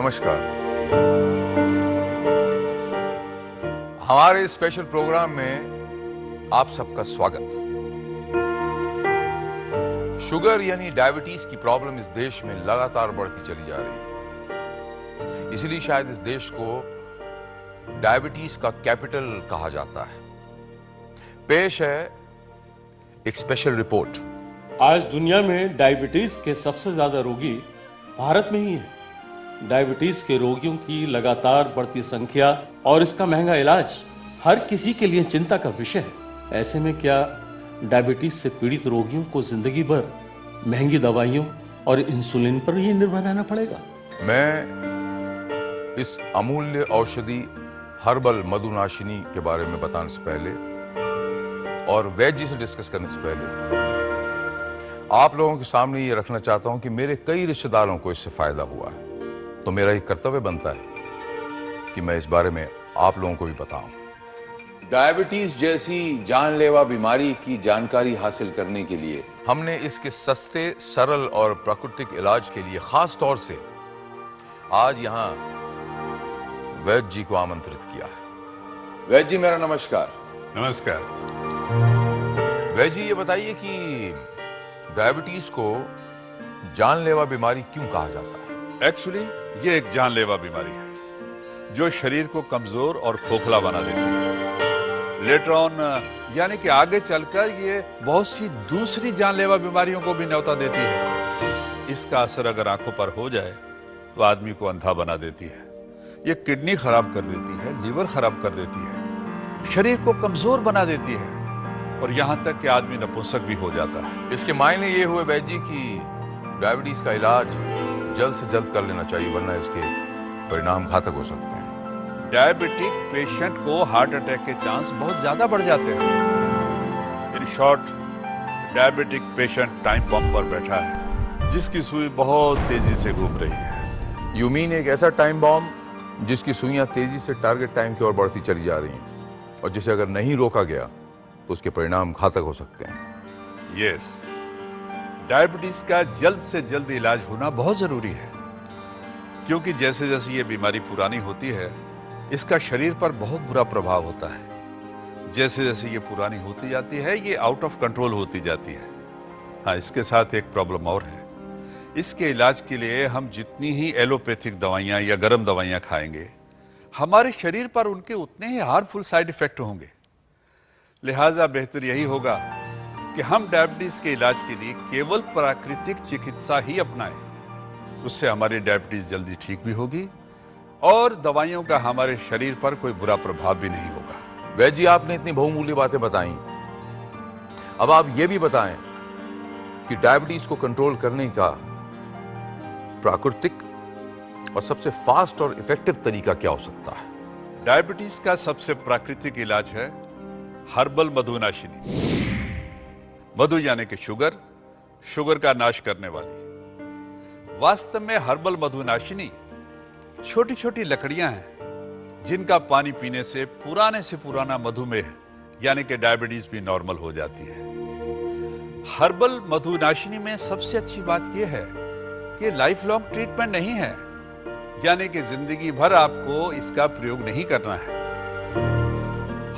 नमस्कार। हमारे इस स्पेशल प्रोग्राम में आप सबका स्वागत। शुगर यानी डायबिटीज की प्रॉब्लम इस देश में लगातार बढ़ती चली जा रही है। इसलिए शायद इस देश को डायबिटीज का कैपिटल कहा जाता है। पेश है एक स्पेशल रिपोर्ट। आज दुनिया में डायबिटीज के सबसे ज्यादा रोगी भारत में ही हैं। डायबिटीज के रोगियों की लगातार बढ़ती संख्या और इसका महंगा इलाज हर किसी के लिए चिंता का विषय है। ऐसे में क्या डायबिटीज से पीड़ित रोगियों को जिंदगी भर महंगी दवाइयों और इंसुलिन पर ही निर्भर रहना पड़ेगा? मैं इस अमूल्य औषधि हर्बल मधुनाशिनी के बारे में बताने से पहले और वैद्य जी से डिस्कस करने से पहले आप लोगों के सामने ये रखना चाहता हूं कि मेरे कई रिश्तेदारों को इससे फायदा हुआ है, तो मेरा ये कर्तव्य बनता है कि मैं इस बारे में आप लोगों को भी बताऊं। डायबिटीज जैसी जानलेवा बीमारी की जानकारी हासिल करने के लिए हमने इसके सस्ते, सरल और प्राकृतिक इलाज के लिए खास तौर से आज यहां वैद्य जी को आमंत्रित किया है। वैद्य जी, मेरा नमस्कार। नमस्कार। वैद्य जी, ये बताइए कि डायबिटीज को जानलेवा बीमारी क्यों कहा जाता है? एक्चुअली ये एक जानलेवा बीमारी है जो शरीर को कमजोर और खोखला बना देती है। लेटर ऑन यानी कि आगे चलकर ये बहुत सी दूसरी जानलेवा बीमारियों को भी न्योता देती है। इसका असर अगर आंखों पर हो जाए तो आदमी को अंधा बना देती है। ये किडनी खराब कर देती है, लीवर खराब कर देती है, शरीर को कमजोर बना देती है और यहां तक कि आदमी नपुंसक भी हो जाता है। इसके मायने ये हुए वैद्य जी कि डायबिटीज का इलाज जल्द से जल्द कर लेना चाहिए, वरना इसके परिणाम घातक हो सकते हैं। डायबिटिक पेशेंट को हार्ट अटैक के चांस बहुत ज्यादा बढ़ जाते हैं। In short, diabetic patient time bomb पर बैठा है जिसकी सुई बहुत तेजी से घूम रही है। यू मीन एक ऐसा टाइम बॉम्ब जिसकी सुइयां तेजी से टारगेट टाइम की ओर बढ़ती चली जा रही हैं और जिसे अगर नहीं रोका गया तो उसके परिणाम घातक हो सकते हैं। यस, डायबिटीज का जल्द से जल्द इलाज होना बहुत जरूरी है क्योंकि जैसे जैसे ये बीमारी पुरानी होती है इसका शरीर पर बहुत बुरा प्रभाव होता है। जैसे जैसे ये पुरानी होती जाती है ये आउट ऑफ कंट्रोल होती जाती है। हाँ, इसके साथ एक प्रॉब्लम और है। इसके इलाज के लिए हम जितनी ही एलोपैथिक दवाइयां या गर्म दवाइयां खाएंगे हमारे शरीर पर उनके उतने ही हार्मफुल साइड इफेक्ट होंगे। लिहाजा बेहतर यही होगा कि हम डायबिटीज के इलाज के लिए केवल प्राकृतिक चिकित्सा ही अपनाएं। उससे हमारी डायबिटीज जल्दी ठीक भी होगी और दवाइयों का हमारे शरीर पर कोई बुरा प्रभाव भी नहीं होगा। वैद्य जी, आपने इतनी बहुमूल्य बातें बताई, अब आप ये भी बताएं कि डायबिटीज को कंट्रोल करने का प्राकृतिक और सबसे फास्ट और इफेक्टिव तरीका क्या हो सकता है? डायबिटीज का सबसे प्राकृतिक इलाज है हर्बल मधुनाशिनी। मधु यानी कि शुगर, शुगर का नाश करने वाली। वास्तव में हर्बल मधुनाशिनी छोटी छोटी लकड़ियां हैं जिनका पानी पीने से पुराना मधुमेह यानी कि डायबिटीज भी नॉर्मल हो जाती है। हर्बल मधुनाशिनी में सबसे अच्छी बात यह है कि लाइफ लॉन्ग ट्रीटमेंट नहीं है, यानी कि जिंदगी भर आपको इसका प्रयोग नहीं करना है।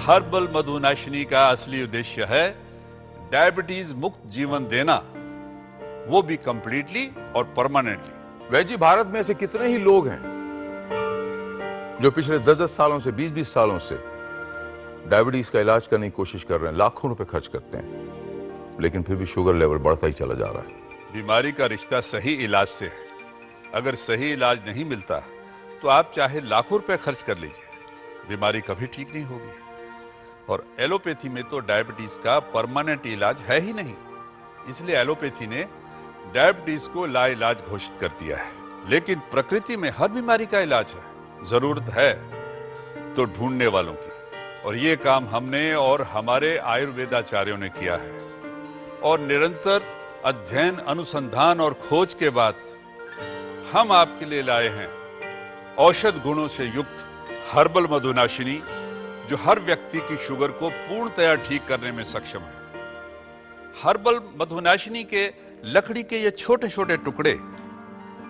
हर्बल मधुनाशिनी का असली उद्देश्य है डायबिटीज मुक्त जीवन देना, वो भी कंप्लीटली और परमानेंटली। वैद्य जी, भारत में ऐसे कितने ही लोग हैं जो पिछले 10-10 सालों से 20-20 सालों से डायबिटीज का इलाज करने की कोशिश कर रहे हैं, लाखों रुपए खर्च करते हैं, लेकिन फिर भी शुगर लेवल बढ़ता ही चला जा रहा है। बीमारी का रिश्ता सही इलाज से है। अगर सही इलाज नहीं मिलता तो आप चाहे लाखों रुपए खर्च कर लीजिए, बीमारी कभी ठीक नहीं होगी। और एलोपैथी में तो डायबिटीज का परमानेंट इलाज है ही नहीं, इसलिए एलोपैथी ने डायबिटीज को लाइलाज घोषित कर दिया है। लेकिन प्रकृति में हर बीमारी का इलाज है, जरूरत है तो ढूंढने वालों की। और ये काम हमने और हमारे आयुर्वेदाचार्यों ने किया है और निरंतर अध्ययन, अनुसंधान और खोज के बाद हम आपके लिए लाए हैं औषध गुणों से युक्त हर्बल मधुनाशिनी, जो हर व्यक्ति की शुगर को पूर्णतया ठीक करने में सक्षम है। हर्बल मधुनाशिनी के लकड़ी के ये छोटे छोटे टुकड़े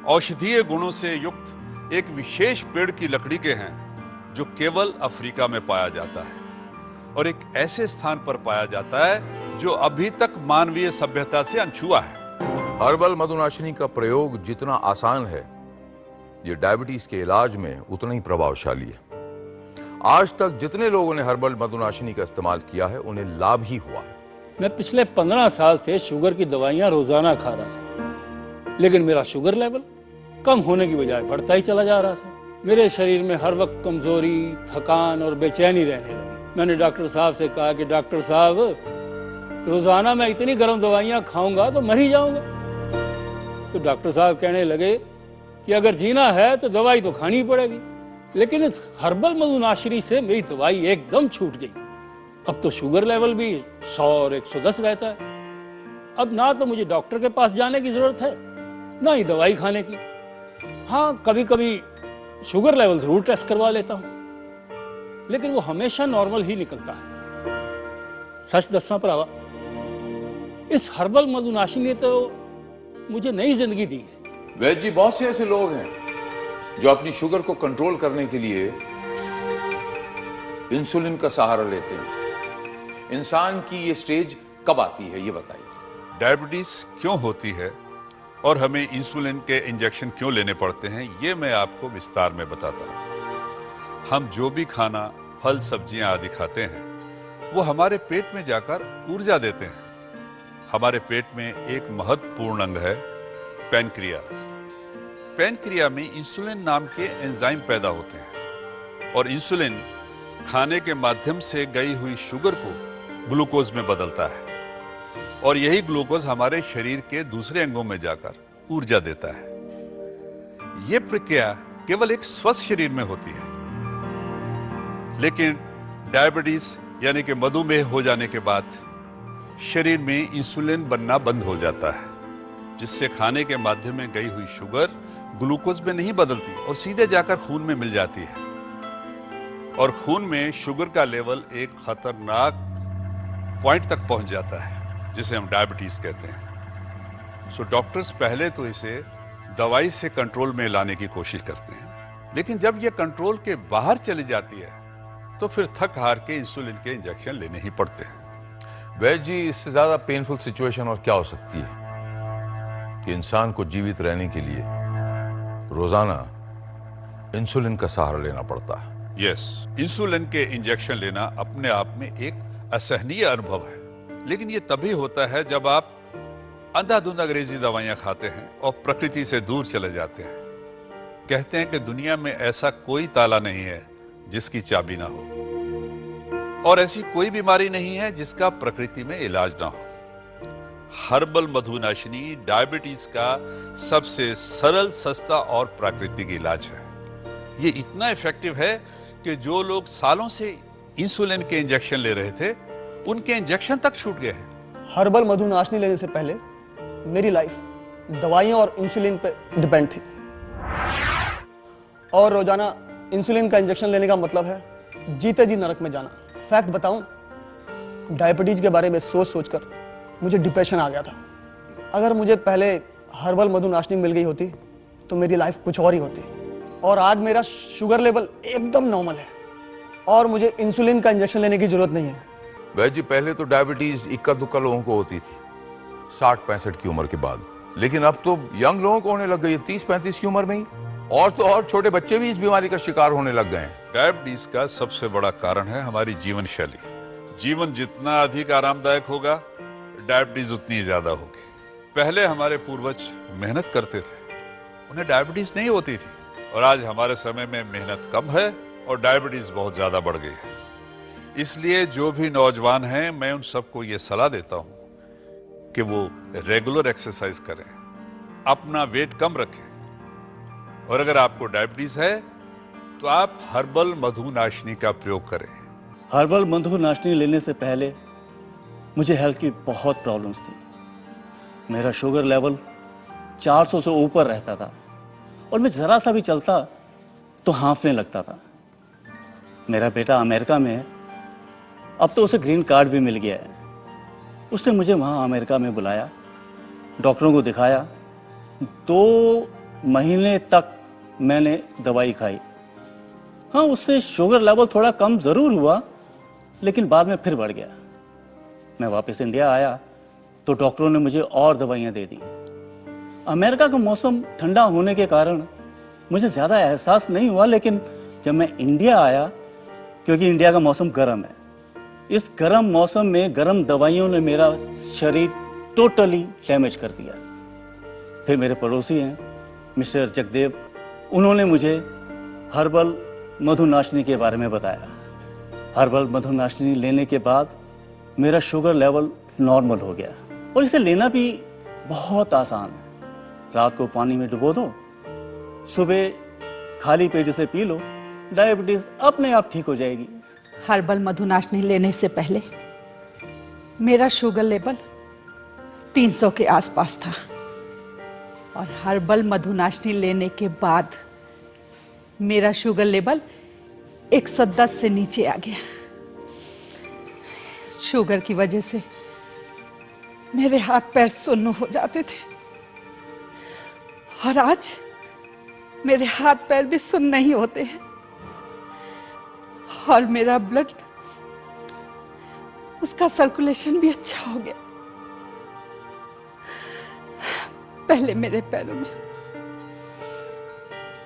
औषधीय गुणों से युक्त एक विशेष पेड़ की लकड़ी के हैं जो केवल अफ्रीका में पाया जाता है और एक ऐसे स्थान पर पाया जाता है जो अभी तक मानवीय सभ्यता से अनछुआ है। हर्बल मधुनाशिनी का प्रयोग जितना आसान है, ये डायबिटीज के इलाज में उतना ही प्रभावशाली है। आज तक जितने लोगों ने हर्बल मधुनाशिनी का इस्तेमाल किया है, उन्हें लाभ ही हुआ है। मैं पिछले 15 साल से शुगर की दवाइयां रोजाना खा रहा था, लेकिन मेरा शुगर लेवल कम होने की बजाय बढ़ता ही चला जा रहा था। मेरे शरीर में हर वक्त कमजोरी, थकान और बेचैनी रहने लगी। मैंने डॉक्टर साहब से कहा कि डॉक्टर साहब, रोजाना मैं इतनी गर्म दवाइयां खाऊंगा तो मर ही जाऊंगा। तो डॉक्टर साहब कहने लगे कि अगर जीना है तो दवाई तो खानी पड़ेगी। लेकिन इस हर्बल मधुनाशिनी से मेरी दवाई एकदम छूट गई। अब तो शुगर लेवल भी 100 और 110 रहता है। अब ना तो मुझे डॉक्टर के पास जाने की जरूरत है, ना ही दवाई खाने की। हाँ, कभी कभी शुगर लेवल जरूर टेस्ट करवा लेता हूं, लेकिन वो हमेशा नॉर्मल ही निकलता है। सच दस्सा भरावा, इस हर्बल मधुनाशिनी ने तो मुझे नई जिंदगी दी है। वैद्य जी, बहुत से ऐसे लोग हैं जो अपनी शुगर को कंट्रोल करने के लिए इंसुलिन का सहारा लेते हैं। इंसान की ये स्टेज कब आती है, ये बताइए। डायबिटीज क्यों होती है और हमें इंसुलिन के इंजेक्शन क्यों लेने पड़ते हैं, ये मैं आपको विस्तार में बताता हूं। हम जो भी खाना, फल, सब्जियां आदि खाते हैं, वो हमारे पेट में जाकर ऊर्जा देते हैं। हमारे पेट में एक महत्वपूर्ण अंग है पैनक्रियास। पैनक्रिया में इंसुलिन नाम के एंजाइम पैदा होते हैं और इंसुलिन खाने के माध्यम से गई हुई शुगर को ग्लूकोज में बदलता है और यही ग्लूकोज हमारे शरीर के दूसरे अंगों में जाकर ऊर्जा देता है। यह प्रक्रिया केवल एक स्वस्थ शरीर में होती है, लेकिन डायबिटीज यानी कि मधुमेह हो जाने के बाद शरीर में इंसुलिन बनना बंद हो जाता है, जिससे खाने के माध्यम में गई हुई शुगर ग्लूकोज में नहीं बदलती और सीधे जाकर खून में मिल जाती है और खून में शुगर का लेवल एक खतरनाक पॉइंट तक पहुंच जाता है, जिसे हम डायबिटीज कहते हैं। सो डॉक्टर्स पहले तो इसे दवाई से कंट्रोल में लाने की कोशिश करते हैं, लेकिन जब यह कंट्रोल के बाहर चली जाती है तो फिर थक हार के इंसुलिन के इंजेक्शन लेने ही पड़ते हैं। वैद्य जी, इससे ज्यादा पेनफुल सिचुएशन और क्या हो सकती है कि इंसान को जीवित रहने के लिए रोजाना इंसुलिन का सहारा लेना पड़ता है। यस, इंसुलिन के इंजेक्शन लेना अपने आप में एक असहनीय अनुभव है, लेकिन ये तभी होता है जब आप अंधाधुंध अंग्रेजी दवाइयां खाते हैं और प्रकृति से दूर चले जाते हैं। कहते हैं कि दुनिया में ऐसा कोई ताला नहीं है जिसकी चाबी ना हो और ऐसी कोई बीमारी नहीं है जिसका प्रकृति में इलाज ना हो। हर्बल मधुनाशिनी डायबिटीज का सबसे सरल, सस्ता और प्राकृतिक इलाज है। ये इतना इफेक्टिव है कि जो लोग सालों से इंसुलिन के इंजेक्शन ले रहे थे, उनके इंजेक्शन तक छूट गए हैं। हर्बल मधुनाशिनी लेने से पहले मेरी लाइफ दवाइयों और इंसुलिन पे डिपेंड थी और रोजाना इंसुलिन का इंजेक्शन लेने का मतलब है जीते जी नरक में जाना। फैक्ट बताऊं, डायबिटीज के बारे में सोच सोचकर मुझे डिप्रेशन आ गया था। अगर मुझे पहले हर्बल मधुनाशिनी मिल गई होती तो मेरी लाइफ कुछ और ही होती और आज मेरा शुगर लेवल एकदम नॉर्मल है और मुझे इंसुलिन का इंजेक्शन लेने की जरूरत नहीं है। वैद्य जी, पहले तो डायबिटीज इक्का दुक्का लोगों को होती थी 60-65 की उम्र के बाद, लेकिन अब तो यंग लोगों को होने लग गई है 30-35 की उम्र में ही, और तो और छोटे बच्चे भी इस बीमारी का शिकार होने लग गए हैं। डायबिटीज का सबसे बड़ा कारण है हमारी जीवन शैली। जीवन जितना अधिक आरामदायक होगा, डायबिटीज उतनी ज्यादा होगी। पहले हमारे पूर्वज मेहनत करते थे, उन्हें डायबिटीज नहीं होती थी, और आज हमारे समय में मेहनत कम है और डायबिटीज बहुत ज्यादा बढ़ गई है। इसलिए जो भी नौजवान हैं, मैं उन सबको ये सलाह देता हूं कि वो रेगुलर एक्सरसाइज करें, अपना वेट कम रखें, और अगर आपको डायबिटीज है तो आप हर्बल मधुनाशिनी का प्रयोग करें। हर्बल मधुनाशिनी लेने से पहले मुझे हेल्थ की बहुत प्रॉब्लम्स थी। मेरा शुगर लेवल 400 से ऊपर रहता था और मैं जरा सा भी चलता तो हाँफने लगता था। मेरा बेटा अमेरिका में है, अब तो उसे ग्रीन कार्ड भी मिल गया है। उसने मुझे वहाँ अमेरिका में बुलाया, डॉक्टरों को दिखाया, 2 महीने तक मैंने दवाई खाई। हाँ, उससे शुगर लेवल थोड़ा कम ज़रूर हुआ, लेकिन बाद में फिर बढ़ गया। मैं वापस इंडिया आया तो डॉक्टरों ने मुझे और दवाइयाँ दे दी। अमेरिका का मौसम ठंडा होने के कारण मुझे ज़्यादा एहसास नहीं हुआ, लेकिन जब मैं इंडिया आया, क्योंकि इंडिया का मौसम गर्म है, इस गर्म मौसम में गर्म दवाइयों ने मेरा शरीर टोटली डैमेज कर दिया। फिर मेरे पड़ोसी हैं मिस्टर जगदेव, उन्होंने मुझे हर्बल मधुनाशिनी के बारे में बताया। हर्बल मधुनाशिनी लेने के बाद मेरा शुगर लेवल नॉर्मल हो गया, और इसे लेना भी बहुत आसान है। रात को पानी में डुबो दो, सुबह खाली पेट इसे पी लो, डायबिटीज अपने आप ठीक हो जाएगी। हर्बल मधुनाशिनी लेने से पहले मेरा शुगर लेवल 300 के आसपास था, और हर्बल मधुनाशिनी लेने के बाद मेरा शुगर लेवल 110 से नीचे आ गया। शुगर की वजह से मेरे हाथ पैर सुन्न हो जाते थे, और आज मेरे हाथ पैर भी सुन्न नहीं होते हैं, और मेरा ब्लड, उसका सर्कुलेशन भी अच्छा हो गया। पहले मेरे पैरों में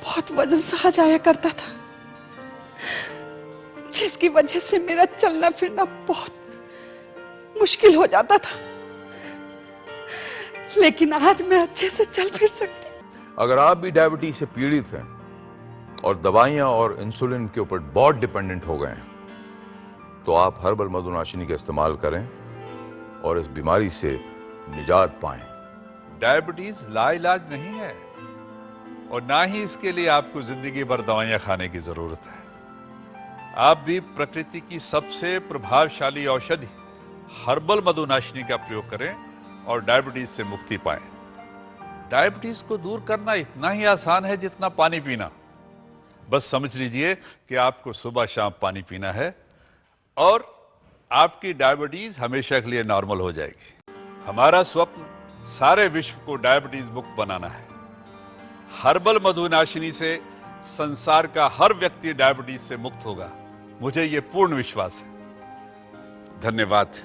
बहुत वजन सा आ जाया करता था, जिसकी वजह से मेरा चलना फिरना बहुत मुश्किल हो जाता था, लेकिन आज मैं अच्छे से चल फिर सकती। अगर आप भी डायबिटीज से पीड़ित हैं और दवाइयां और इंसुलिन के ऊपर बहुत डिपेंडेंट हो गए हैं, तो आप हर्बल मधुनाशिनी का इस्तेमाल करें और इस बीमारी से निजात पाएं। डायबिटीज लाइलाज नहीं है, और ना ही इसके लिए आपको जिंदगी भर दवाइयां खाने की जरूरत है। आप भी प्रकृति की सबसे प्रभावशाली औषधि हर्बल मधुनाशिनी का प्रयोग करें और डायबिटीज से मुक्ति पाएं। डायबिटीज को दूर करना इतना ही आसान है जितना पानी पीना। बस समझ लीजिए कि आपको सुबह शाम पानी पीना है और आपकी डायबिटीज हमेशा के लिए नॉर्मल हो जाएगी। हमारा स्वप्न सारे विश्व को डायबिटीज मुक्त बनाना है। हर्बल मधुनाशिनी से संसार का हर व्यक्ति डायबिटीज से मुक्त होगा, मुझे यह पूर्ण विश्वास है। धन्यवाद।